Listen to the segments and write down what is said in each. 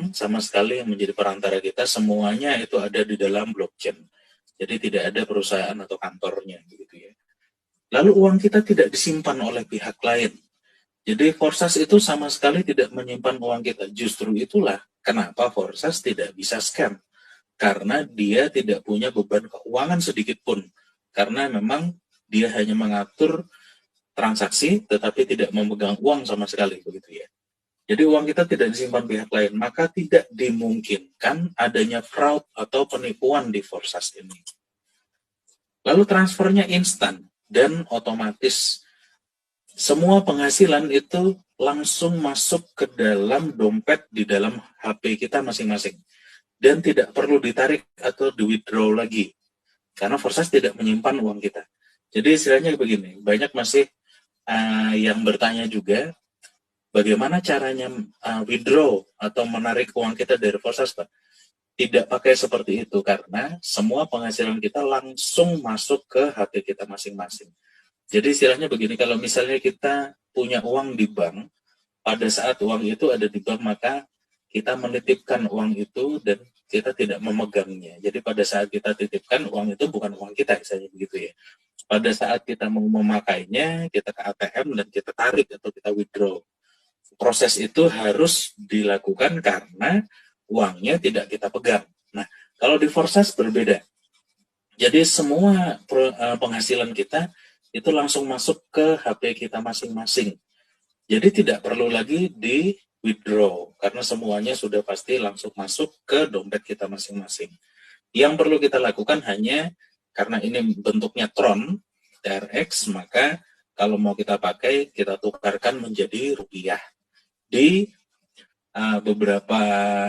bank sama sekali yang menjadi perantara kita, semuanya itu ada di dalam blockchain. Jadi tidak ada perusahaan atau kantornya begitu ya. Lalu uang kita tidak disimpan oleh pihak lain. Jadi Forsas itu sama sekali tidak menyimpan uang kita. Justru itulah kenapa Forsas tidak bisa scam. Karena dia tidak punya beban keuangan sedikit pun. Karena memang dia hanya mengatur transaksi tetapi tidak memegang uang sama sekali begitu ya. Jadi uang kita tidak disimpan pihak lain, maka tidak dimungkinkan adanya fraud atau penipuan di Forsas ini. Lalu transfernya instan dan otomatis. Semua penghasilan itu langsung masuk ke dalam dompet di dalam HP kita masing-masing. Dan tidak perlu ditarik atau di-withdraw lagi. Karena Forsas tidak menyimpan uang kita. Jadi istilahnya begini, banyak masih yang bertanya juga, bagaimana caranya withdraw atau menarik uang kita dari Forsas, Pak? Tidak pakai seperti itu, karena semua penghasilan kita langsung masuk ke HP kita masing-masing. Jadi istilahnya begini, kalau misalnya kita punya uang di bank, pada saat uang itu ada di bank, maka kita menitipkan uang itu dan kita tidak memegangnya. Jadi pada saat kita titipkan, uang itu bukan uang kita, misalnya begitu ya. Pada saat kita mau memakainya, kita ke ATM dan kita tarik atau kita withdraw. Proses itu harus dilakukan karena uangnya tidak kita pegang. Nah, kalau di Forsas berbeda. Jadi semua penghasilan kita itu langsung masuk ke HP kita masing-masing. Jadi tidak perlu lagi di withdraw karena semuanya sudah pasti langsung masuk ke dompet kita masing-masing. Yang perlu kita lakukan hanya karena ini bentuknya Tron TRX, maka kalau mau kita pakai kita tukarkan menjadi rupiah di beberapa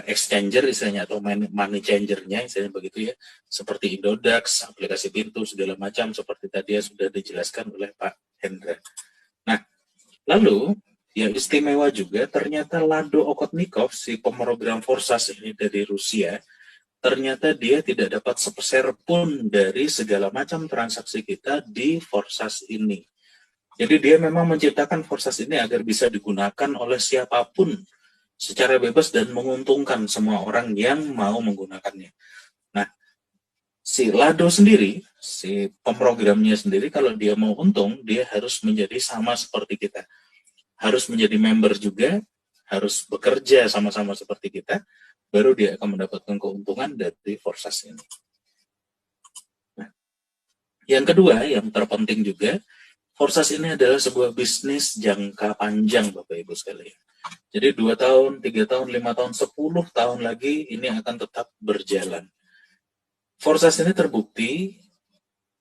exchanger istilahnya atau money changernya istilahnya begitu ya, seperti Indodax, aplikasi pintu segala macam seperti tadi yang sudah dijelaskan oleh Pak Hendra. Nah, lalu yang istimewa juga ternyata Lado Okotnikov, si pemrogram Forsas ini dari Rusia, ternyata dia tidak dapat sepeser pun dari segala macam transaksi kita di Forsas ini. Jadi dia memang menciptakan Forsas ini agar bisa digunakan oleh siapapun secara bebas dan menguntungkan semua orang yang mau menggunakannya. Nah, si Lado sendiri, si pemrogrammnya sendiri, kalau dia mau untung, dia harus menjadi sama seperti kita. Harus menjadi member juga, harus bekerja sama-sama seperti kita, baru dia akan mendapatkan keuntungan dari Forsas ini. Nah, yang kedua, yang terpenting juga, Forsas ini adalah sebuah bisnis jangka panjang, Bapak Ibu sekalian. Jadi 2 tahun, 3 tahun, 5 tahun, 10 tahun lagi ini akan tetap berjalan. Forsas ini terbukti